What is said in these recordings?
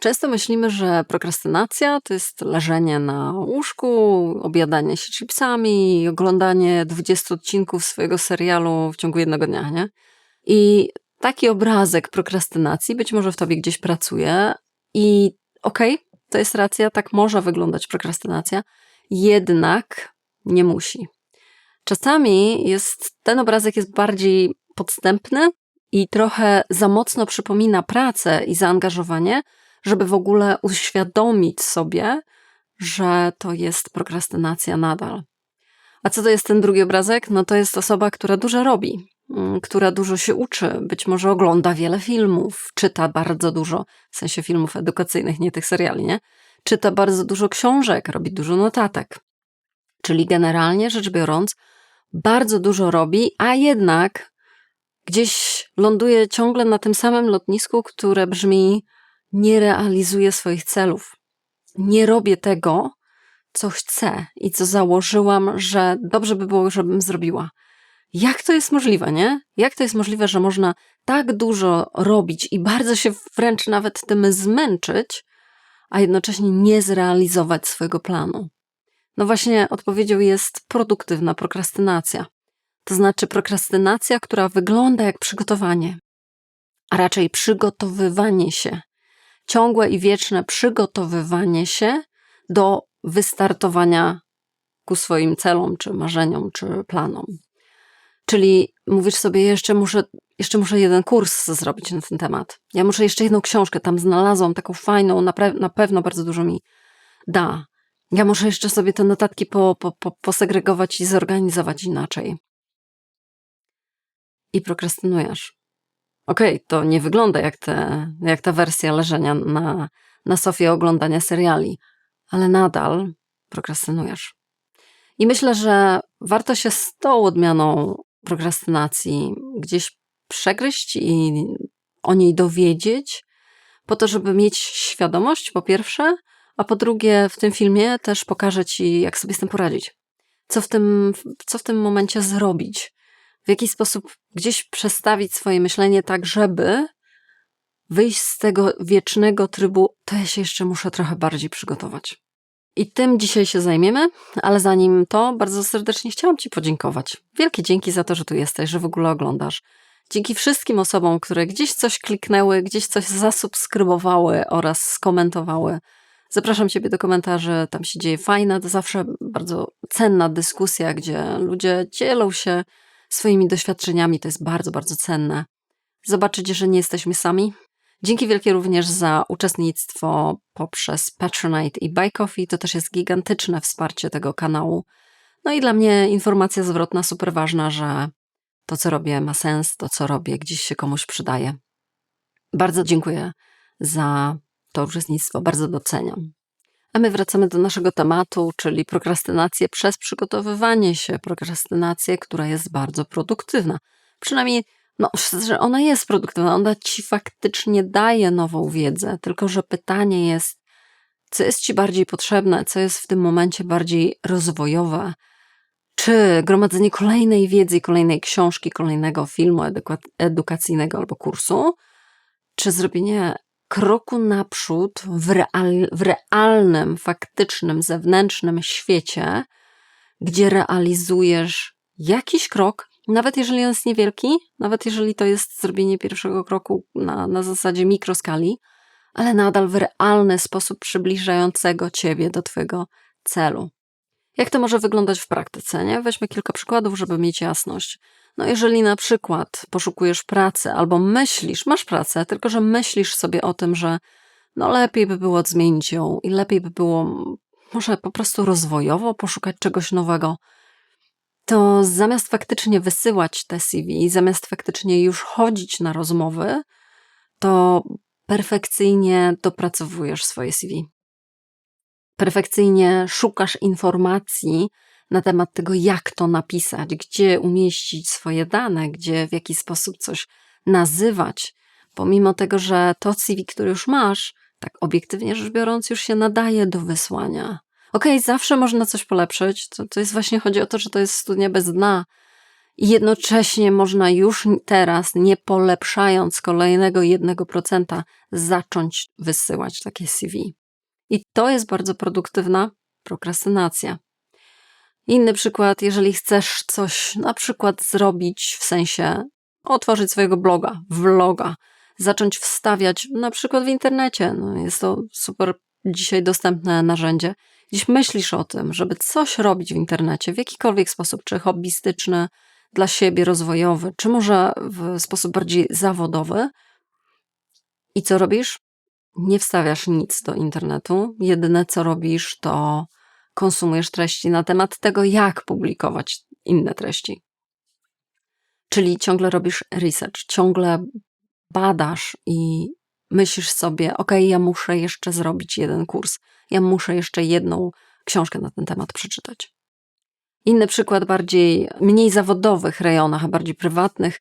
Często myślimy, że prokrastynacja to jest leżenie na łóżku, obiadanie się chipsami, oglądanie 20 odcinków swojego serialu w ciągu jednego dnia, nie? I taki obrazek prokrastynacji być może w tobie gdzieś pracuje i okej, to jest racja, tak może wyglądać prokrastynacja, jednak nie musi. Czasami ten obrazek jest bardziej podstępny i trochę za mocno przypomina pracę i zaangażowanie, żeby w ogóle uświadomić sobie, że to jest prokrastynacja nadal. A co to jest ten drugi obrazek? No to jest osoba, która dużo robi, która dużo się uczy, być może ogląda wiele filmów, czyta bardzo dużo, w sensie filmów edukacyjnych, nie tych seriali, nie? Czyta bardzo dużo książek, robi dużo notatek. Czyli generalnie rzecz biorąc, bardzo dużo robi, a jednak gdzieś ląduje ciągle na tym samym lotnisku, które brzmi: nie realizuję swoich celów. Nie robię tego, co chcę i co założyłam, że dobrze by było, żebym zrobiła. Jak to jest możliwe, nie? Jak to jest możliwe, że można tak dużo robić i bardzo się wręcz nawet tym zmęczyć, a jednocześnie nie zrealizować swojego planu? No właśnie odpowiedzią jest produktywna prokrastynacja. To znaczy prokrastynacja, która wygląda jak przygotowanie, a raczej przygotowywanie się. Ciągłe i wieczne przygotowywanie się do wystartowania ku swoim celom, czy marzeniom, czy planom. Czyli mówisz sobie, jeszcze muszę jeden kurs zrobić na ten temat. Ja muszę jeszcze jedną książkę, tam znalazłam taką fajną, na pewno bardzo dużo mi da. Ja muszę jeszcze sobie te notatki posegregować i zorganizować inaczej. I prokrastynujesz. Okej, to nie wygląda jak ta wersja leżenia na sofie oglądania seriali, ale nadal prokrastynujesz. I myślę, że warto się z tą odmianą prokrastynacji gdzieś przegryźć i o niej dowiedzieć, po to, żeby mieć świadomość, po pierwsze, a po drugie, w tym filmie też pokażę ci, jak sobie z tym poradzić. Co w tym momencie zrobić? W jaki sposób gdzieś przestawić swoje myślenie tak, żeby wyjść z tego wiecznego trybu: to ja się jeszcze muszę trochę bardziej przygotować. I tym dzisiaj się zajmiemy, ale zanim to, bardzo serdecznie chciałam ci podziękować. Wielkie dzięki za to, że tu jesteś, że w ogóle oglądasz. Dzięki wszystkim osobom, które gdzieś coś kliknęły, gdzieś coś zasubskrybowały oraz skomentowały. Zapraszam ciebie do komentarzy, tam się dzieje fajna, to zawsze bardzo cenna dyskusja, gdzie ludzie dzielą się swoimi doświadczeniami, to jest bardzo, bardzo cenne. Zobaczyć, że nie jesteśmy sami. Dzięki wielkie również za uczestnictwo poprzez Patronite i Buy Coffee. To też jest gigantyczne wsparcie tego kanału. No i dla mnie informacja zwrotna super ważna, że to, co robię, ma sens, to, co robię, gdzieś się komuś przydaje. Bardzo dziękuję za to uczestnictwo, bardzo doceniam. A my wracamy do naszego tematu, czyli prokrastynację przez przygotowywanie się. Prokrastynację, która jest bardzo produktywna. Przynajmniej, że ona jest produktywna, ona ci faktycznie daje nową wiedzę, tylko że pytanie jest, co jest ci bardziej potrzebne, co jest w tym momencie bardziej rozwojowe. Czy gromadzenie kolejnej wiedzy, kolejnej książki, kolejnego filmu edukacyjnego albo kursu, czy zrobienie kroku naprzód w realnym, faktycznym, zewnętrznym świecie, gdzie realizujesz jakiś krok, nawet jeżeli on jest niewielki, nawet jeżeli to jest zrobienie pierwszego kroku na zasadzie mikroskali, ale nadal w realny sposób przybliżającego ciebie do twojego celu. Jak to może wyglądać w praktyce, nie? Weźmy kilka przykładów, żeby mieć jasność. No jeżeli na przykład poszukujesz pracy albo masz pracę, tylko że myślisz sobie o tym, że lepiej by było zmienić ją i lepiej by było może po prostu rozwojowo poszukać czegoś nowego, to zamiast faktycznie wysyłać te CV, zamiast faktycznie już chodzić na rozmowy, to perfekcyjnie dopracowujesz swoje CV. Perfekcyjnie szukasz informacji na temat tego, jak to napisać, gdzie umieścić swoje dane, w jaki sposób coś nazywać, pomimo tego, że to CV, które już masz, tak obiektywnie rzecz biorąc, już się nadaje do wysłania. Okej, zawsze można coś polepszyć, to jest właśnie, chodzi o to, że to jest studnia bez dna I jednocześnie można już teraz, nie polepszając kolejnego 1%, zacząć wysyłać takie CV. I to jest bardzo produktywna prokrastynacja. Inny przykład, jeżeli chcesz coś na przykład zrobić, w sensie otworzyć swojego vloga, zacząć wstawiać na przykład w internecie. Jest to super dzisiaj dostępne narzędzie. Dziś myślisz o tym, żeby coś robić w internecie w jakikolwiek sposób, czy hobbystyczny, dla siebie, rozwojowy, czy może w sposób bardziej zawodowy. I co robisz? Nie wstawiasz nic do internetu. Jedyne co robisz, to konsumujesz treści na temat tego, jak publikować inne treści. Czyli ciągle robisz research, ciągle badasz i myślisz sobie, ja muszę jeszcze zrobić jeden kurs, ja muszę jeszcze jedną książkę na ten temat przeczytać. Inny przykład mniej zawodowych rejonach, a bardziej prywatnych,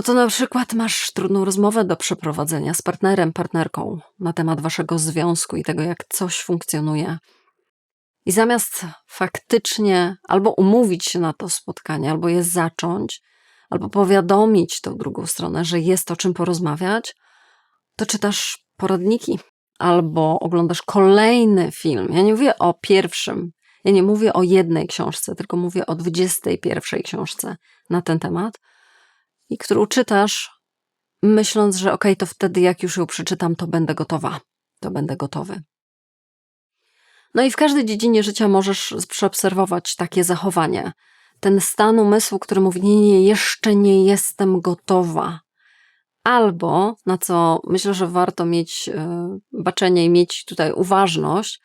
to na przykład masz trudną rozmowę do przeprowadzenia z partnerem, partnerką na temat waszego związku i tego, jak coś funkcjonuje. I zamiast faktycznie albo umówić się na to spotkanie, albo je zacząć, albo powiadomić tą drugą stronę, że jest o czym porozmawiać, to czytasz poradniki albo oglądasz kolejny film. Ja nie mówię o pierwszym, ja nie mówię o jednej książce, tylko mówię o 21 książce na ten temat, i którą czytasz, myśląc, że to wtedy jak już ją przeczytam, to będę gotowa, to będę gotowy. I w każdej dziedzinie życia możesz przeobserwować takie zachowanie. Ten stan umysłu, który mówi, nie, jeszcze nie jestem gotowa. Albo, na co myślę, że warto mieć baczenie i mieć tutaj uważność,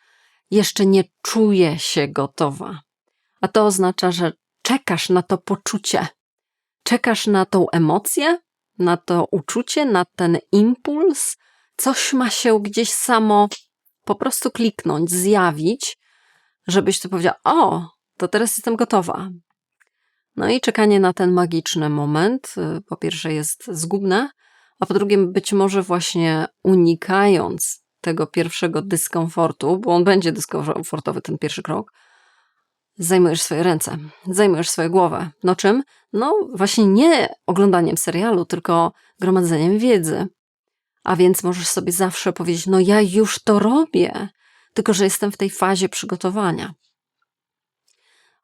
jeszcze nie czuję się gotowa. A to oznacza, że czekasz na to poczucie. Czekasz na tą emocję, na to uczucie, na ten impuls. Coś ma się gdzieś samo po prostu kliknąć, zjawić, żebyś ty powiedziała, to teraz jestem gotowa. I czekanie na ten magiczny moment, po pierwsze jest zgubne, a po drugie być może właśnie unikając tego pierwszego dyskomfortu, bo on będzie dyskomfortowy, ten pierwszy krok, zajmujesz swoje ręce, zajmujesz swoją głowę. Czym? Właśnie nie oglądaniem serialu, tylko gromadzeniem wiedzy. A więc możesz sobie zawsze powiedzieć, ja już to robię, tylko że jestem w tej fazie przygotowania.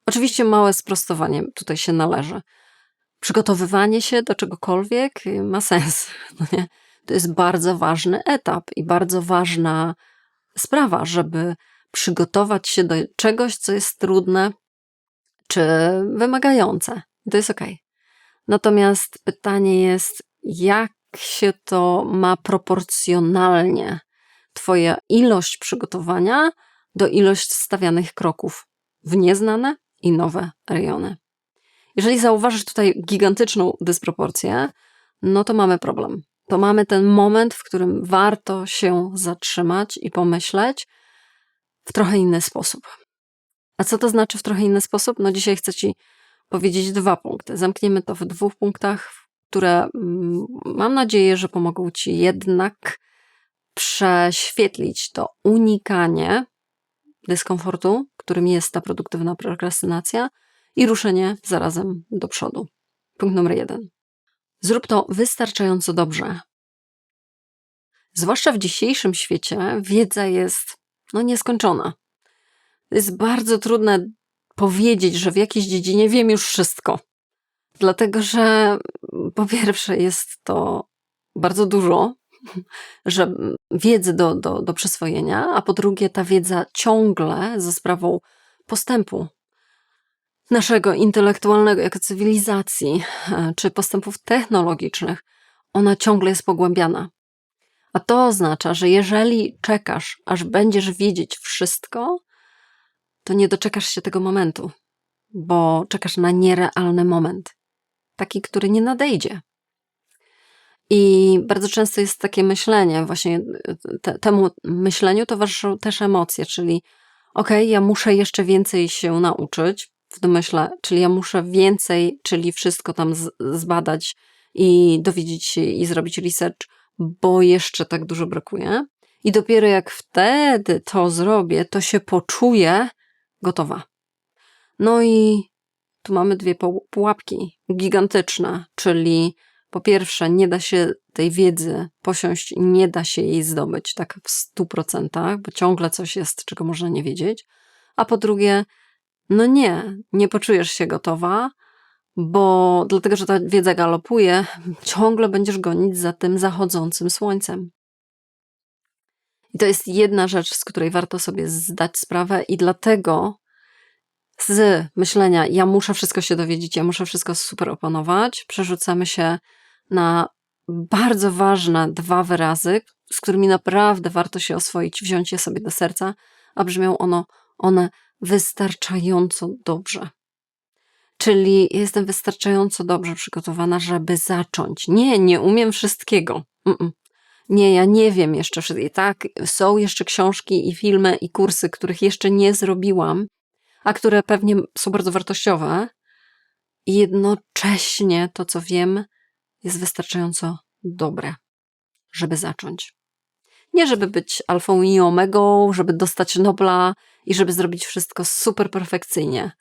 Oczywiście małe sprostowanie tutaj się należy. Przygotowywanie się do czegokolwiek ma sens. Nie? To jest bardzo ważny etap i bardzo ważna sprawa, żeby przygotować się do czegoś, co jest trudne czy wymagające. To jest okej. Natomiast pytanie jest, jak się to ma proporcjonalnie, twoja ilość przygotowania do ilość stawianych kroków w nieznane i nowe rejony. Jeżeli zauważysz tutaj gigantyczną dysproporcję, to mamy problem. To mamy ten moment, w którym warto się zatrzymać i pomyśleć w trochę inny sposób. A co to znaczy w trochę inny sposób? Dzisiaj chcę ci powiedzieć 2 punkty. Zamkniemy to w 2 punktach, które mam nadzieję, że pomogą ci jednak prześwietlić to unikanie dyskomfortu, którym jest ta produktywna prokrastynacja, i ruszenie zarazem do przodu. Punkt numer 1. Zrób to wystarczająco dobrze. Zwłaszcza w dzisiejszym świecie wiedza jest nieskończona. Jest bardzo trudne powiedzieć, że w jakiejś dziedzinie wiem już wszystko. Dlatego, że po pierwsze jest to bardzo dużo, że wiedzy do przyswojenia, a po drugie ta wiedza ciągle za sprawą postępu naszego intelektualnego jako cywilizacji, czy postępów technologicznych, ona ciągle jest pogłębiana. A to oznacza, że jeżeli czekasz, aż będziesz wiedzieć wszystko, to nie doczekasz się tego momentu, bo czekasz na nierealny moment. Taki, który nie nadejdzie. I bardzo często jest takie myślenie, właśnie temu myśleniu towarzyszą też emocje, czyli ja muszę jeszcze więcej się nauczyć w domyśle, czyli ja muszę więcej, czyli wszystko tam zbadać i dowiedzieć się i zrobić research, bo jeszcze tak dużo brakuje. I dopiero jak wtedy to zrobię, to się poczuję gotowa. I tu mamy dwie pułapki gigantyczne, czyli po pierwsze nie da się tej wiedzy posiąść, nie da się jej zdobyć tak w 100%, bo ciągle coś jest, czego można nie wiedzieć, a po drugie, no nie poczujesz się gotowa, bo dlatego, że ta wiedza galopuje, ciągle będziesz gonić za tym zachodzącym słońcem. I to jest jedna rzecz, z której warto sobie zdać sprawę i dlatego z myślenia, ja muszę wszystko się dowiedzieć, ja muszę wszystko super opanować, przerzucamy się na bardzo ważne dwa wyrazy, z którymi naprawdę warto się oswoić, wziąć je sobie do serca, a brzmią one wystarczająco dobrze. Czyli jestem wystarczająco dobrze przygotowana, żeby zacząć. Nie umiem wszystkiego. Nie, ja nie wiem jeszcze wszystkiego. Tak, są jeszcze książki i filmy i kursy, których jeszcze nie zrobiłam, a które pewnie są bardzo wartościowe. I jednocześnie to, co wiem, jest wystarczająco dobre, żeby zacząć. Nie żeby być alfą i omegą, żeby dostać Nobla i żeby zrobić wszystko super perfekcyjnie,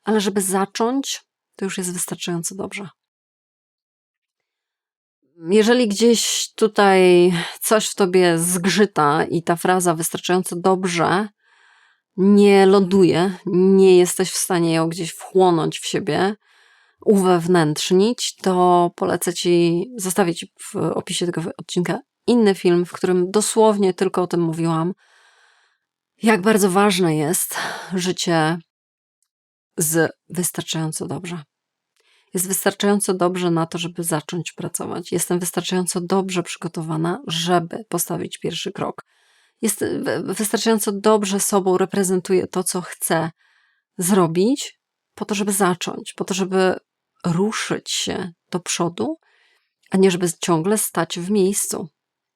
ale żeby zacząć, to już jest wystarczająco dobrze. Jeżeli gdzieś tutaj coś w tobie zgrzyta i ta fraza wystarczająco dobrze nie ląduje, nie jesteś w stanie ją gdzieś wchłonąć w siebie, uwewnętrznić, to polecę ci, zostawię ci w opisie tego odcinka inny film, w którym dosłownie tylko o tym mówiłam, jak bardzo ważne jest życie z wystarczająco dobrze. Jest wystarczająco dobrze na to, żeby zacząć pracować. Jestem wystarczająco dobrze przygotowana, żeby postawić pierwszy krok. Wystarczająco dobrze sobą reprezentuję to, co chcę zrobić, po to, żeby zacząć, po to, żeby ruszyć się do przodu, a nie żeby ciągle stać w miejscu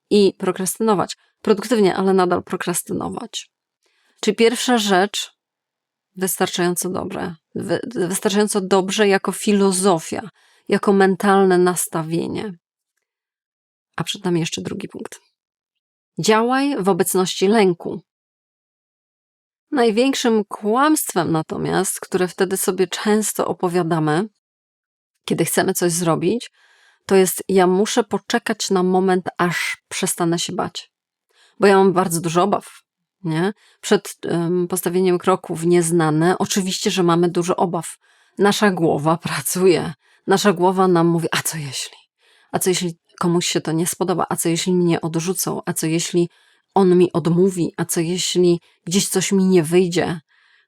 i prokrastynować. Produktywnie, ale nadal prokrastynować. Czyli pierwsza rzecz, wystarczająco dobre. Wystarczająco dobrze jako filozofia, jako mentalne nastawienie. A przed nami jeszcze drugi punkt. Działaj w obecności lęku. Największym kłamstwem natomiast, które wtedy sobie często opowiadamy, kiedy chcemy coś zrobić, to jest ja muszę poczekać na moment, aż przestanę się bać. Bo ja mam bardzo dużo obaw. Nie? Przed postawieniem kroku w nieznane, oczywiście, że mamy dużo obaw. Nasza głowa pracuje. Nasza głowa nam mówi, a co jeśli? A co jeśli komuś się to nie spodoba? A co jeśli mnie odrzucą? A co jeśli on mi odmówi? A co jeśli gdzieś coś mi nie wyjdzie?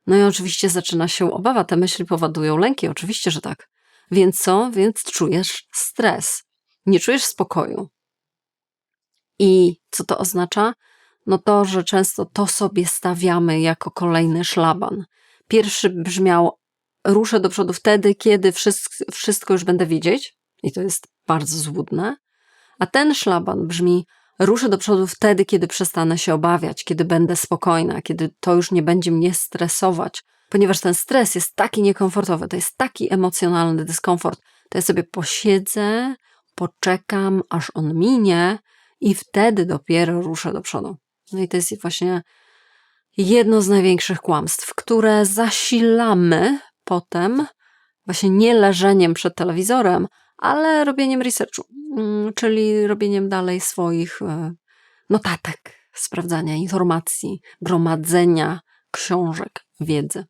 No i oczywiście zaczyna się obawa. Te myśli powodują lęki. Oczywiście, że tak. Więc co? Więc czujesz stres. Nie czujesz spokoju. I co to oznacza? No to, że często to sobie stawiamy jako kolejny szlaban. Pierwszy brzmiał, ruszę do przodu wtedy, kiedy wszystko już będę wiedzieć. I to jest bardzo złudne. A ten szlaban brzmi, ruszę do przodu wtedy, kiedy przestanę się obawiać, kiedy będę spokojna, kiedy to już nie będzie mnie stresować. Ponieważ ten stres jest taki niekomfortowy, to jest taki emocjonalny dyskomfort. To ja sobie posiedzę, poczekam, aż on minie i wtedy dopiero ruszę do przodu. No i to jest właśnie jedno z największych kłamstw, które zasilamy potem właśnie nie leżeniem przed telewizorem, ale robieniem researchu, czyli robieniem dalej swoich notatek, sprawdzania informacji, gromadzenia książek, wiedzy.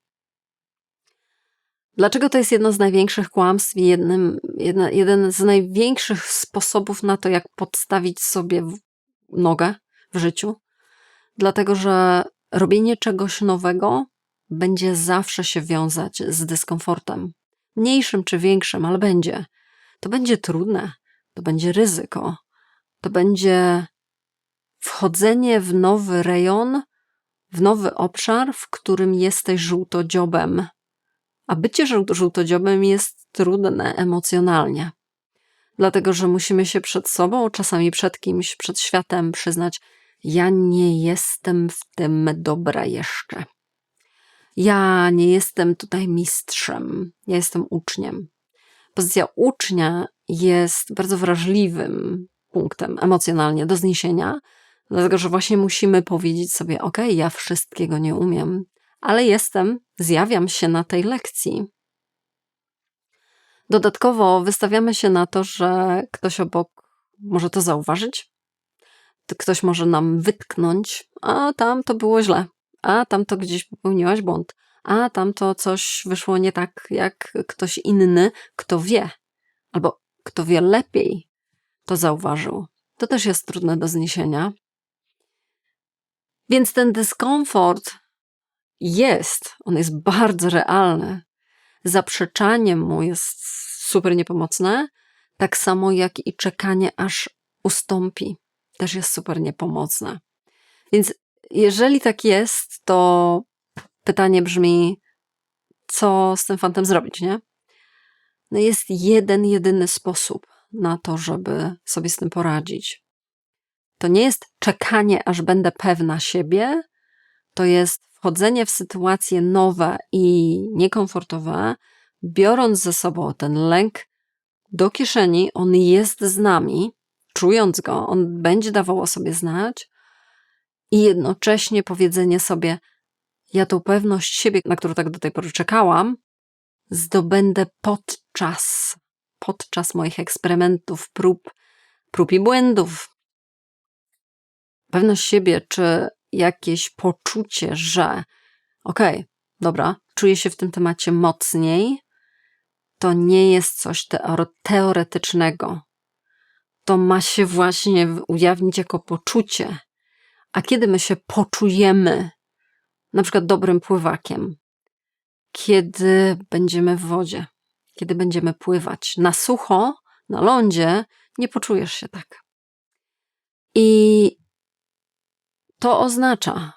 Dlaczego to jest jedno z największych kłamstw i jeden z największych sposobów na to, jak podstawić sobie nogę w życiu? Dlatego, że robienie czegoś nowego będzie zawsze się wiązać z dyskomfortem. Mniejszym czy większym, ale będzie. To będzie trudne, to będzie ryzyko, to będzie wchodzenie w nowy rejon, w nowy obszar, w którym jesteś żółtodziobem. A bycie żółtodziobem jest trudne emocjonalnie. Dlatego, że musimy się przed sobą, czasami przed kimś, przed światem przyznać, ja nie jestem w tym dobra jeszcze. Ja nie jestem tutaj mistrzem, ja jestem uczniem. Pozycja ucznia jest bardzo wrażliwym punktem emocjonalnie do zniesienia, dlatego że właśnie musimy powiedzieć sobie, ja wszystkiego nie umiem, ale zjawiam się na tej lekcji. Dodatkowo wystawiamy się na to, że ktoś obok może to zauważyć, ktoś może nam wytknąć, a tam to było źle, a tam to gdzieś popełniłaś błąd, a tam to coś wyszło nie tak jak ktoś inny, kto wie, albo kto wie lepiej, to zauważył. To też jest trudne do zniesienia. Więc ten dyskomfort on jest bardzo realny. Zaprzeczanie mu jest super niepomocne, tak samo jak i czekanie, aż ustąpi, też jest super niepomocne. Więc jeżeli tak jest, to pytanie brzmi, co z tym fantem zrobić, nie? No jest jedyny sposób na to, żeby sobie z tym poradzić. To nie jest czekanie, aż będę pewna siebie, to jest wchodzenie w sytuacje nowe i niekomfortowe, biorąc ze sobą ten lęk do kieszeni, on jest z nami, czując go, on będzie dawał o sobie znać i jednocześnie powiedzenie sobie, ja tą pewność siebie, na którą tak do tej pory czekałam, zdobędę podczas moich eksperymentów, prób i błędów. Pewność siebie, czy jakieś poczucie, że okej, dobra, czuję się w tym temacie mocniej, to nie jest coś teoretycznego. To ma się właśnie ujawnić jako poczucie. A kiedy my się poczujemy na przykład dobrym pływakiem, kiedy będziemy w wodzie, kiedy będziemy pływać na sucho, na lądzie, nie poczujesz się tak. I to oznacza,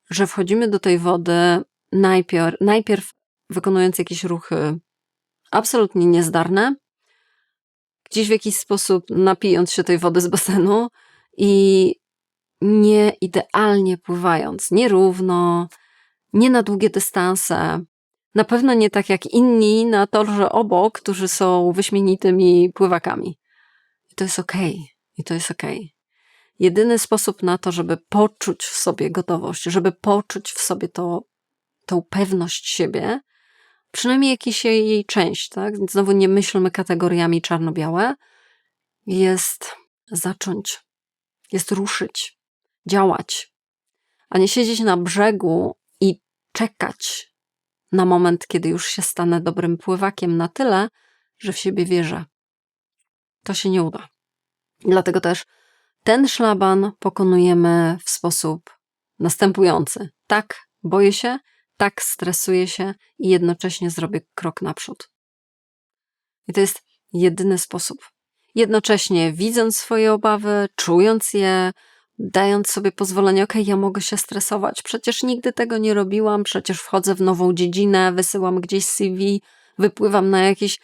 że wchodzimy do tej wody najpierw wykonując jakieś ruchy absolutnie niezdarne, gdzieś w jakiś sposób napijąc się tej wody z basenu i nie idealnie pływając, nierówno, nie na długie dystanse, na pewno nie tak jak inni na torze obok, którzy są wyśmienitymi pływakami. I to jest okej. I to jest okej. Jedyny sposób na to, żeby poczuć w sobie gotowość, żeby poczuć w sobie tą pewność siebie, przynajmniej jakiś jej część, tak? Więc znowu nie myślmy kategoriami czarno-białe, jest zacząć, jest ruszyć, działać, a nie siedzieć na brzegu i czekać na moment, kiedy już się stanę dobrym pływakiem na tyle, że w siebie wierzę. To się nie uda. Dlatego też ten szlaban pokonujemy w sposób następujący. Tak, boję się, tak, stresuję się i jednocześnie zrobię krok naprzód. I to jest jedyny sposób. Jednocześnie widząc swoje obawy, czując je, dając sobie pozwolenie, ja mogę się stresować, przecież nigdy tego nie robiłam, przecież wchodzę w nową dziedzinę, wysyłam gdzieś CV, wypływam na jakiś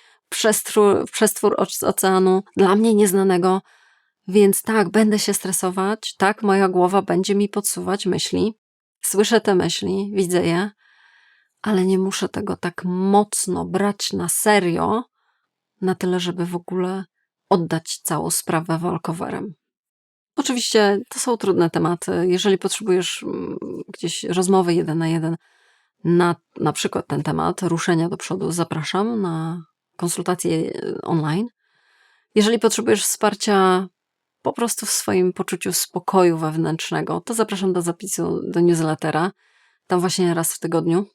przestwór oceanu, dla mnie nieznanego, więc tak, będę się stresować, tak, moja głowa będzie mi podsuwać myśli, słyszę te myśli, widzę je, ale nie muszę tego tak mocno brać na serio, na tyle, żeby w ogóle oddać całą sprawę walkowerem. Oczywiście to są trudne tematy. Jeżeli potrzebujesz gdzieś rozmowy 1 na 1 na przykład ten temat ruszenia do przodu, zapraszam na konsultacje online. Jeżeli potrzebujesz wsparcia po prostu w swoim poczuciu spokoju wewnętrznego, to zapraszam do zapisu do newslettera. Tam właśnie raz w tygodniu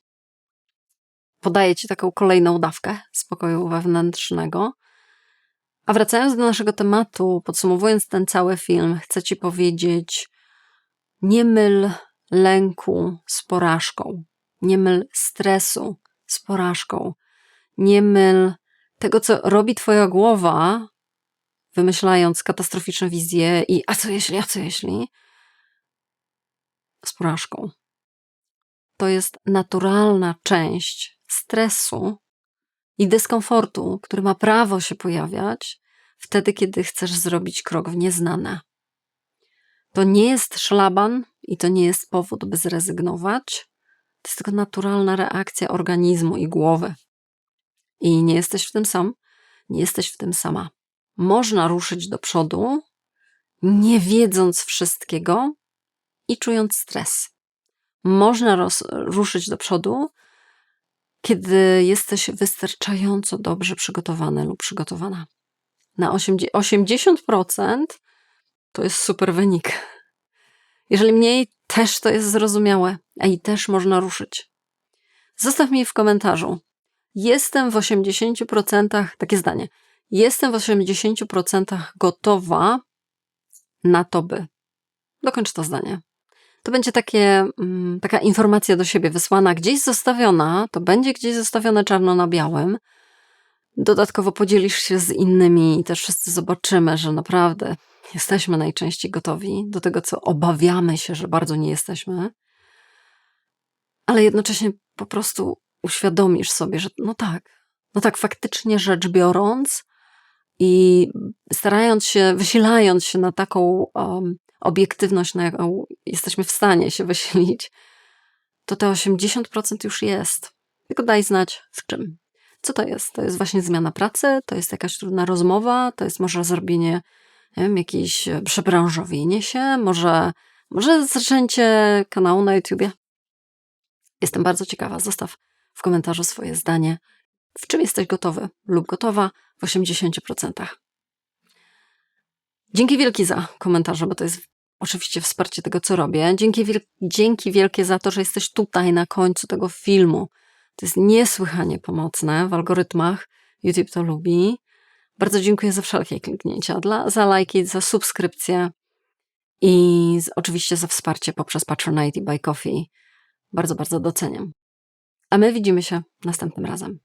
podaję Ci taką kolejną dawkę spokoju wewnętrznego. A wracając do naszego tematu, podsumowując ten cały film, chcę Ci powiedzieć, nie myl lęku z porażką, nie myl stresu z porażką, nie myl tego, co robi Twoja głowa, wymyślając katastroficzne wizje i a co jeśli, z porażką. To jest naturalna część stresu i dyskomfortu, który ma prawo się pojawiać wtedy, kiedy chcesz zrobić krok w nieznane. To nie jest szlaban i to nie jest powód, by zrezygnować. To jest tylko naturalna reakcja organizmu i głowy. I nie jesteś w tym sam, nie jesteś w tym sama. Można ruszyć do przodu, nie wiedząc wszystkiego i czując stres. Można ruszyć do przodu kiedy jesteś wystarczająco dobrze przygotowany lub przygotowana. Na 80% to jest super wynik. Jeżeli mniej, też to jest zrozumiałe, a i też można ruszyć. Zostaw mi w komentarzu. Jestem w 80%, takie zdanie. Jestem w 80% gotowa na to, by. Dokończ to zdanie. To będzie taka informacja do siebie wysłana, gdzieś zostawiona, to będzie gdzieś zostawione czarno na białym. Dodatkowo podzielisz się z innymi i też wszyscy zobaczymy, że naprawdę jesteśmy najczęściej gotowi do tego, co obawiamy się, że bardzo nie jesteśmy, ale jednocześnie po prostu uświadomisz sobie, że no tak, faktycznie rzecz biorąc i starając się, wysilając się na taką obiektywność, na jaką jesteśmy w stanie się wysilić, to te 80% już jest. Tylko daj znać w czym. Co to jest? To jest właśnie zmiana pracy, to jest jakaś trudna rozmowa, to jest może zrobienie, nie wiem, jakieś przebranżowienie się, może zaczęcie kanału na YouTubie. Jestem bardzo ciekawa. Zostaw w komentarzu swoje zdanie. W czym jesteś gotowy lub gotowa w 80%. Dzięki wielkie za komentarze, bo to jest oczywiście wsparcie tego, co robię. Dzięki wielkie za to, że jesteś tutaj na końcu tego filmu. To jest niesłychanie pomocne w algorytmach. YouTube to lubi. Bardzo dziękuję za wszelkie kliknięcia, za lajki, za subskrypcje i oczywiście za wsparcie poprzez Patronite i Buy Coffee. Bardzo, bardzo doceniam. A my widzimy się następnym razem.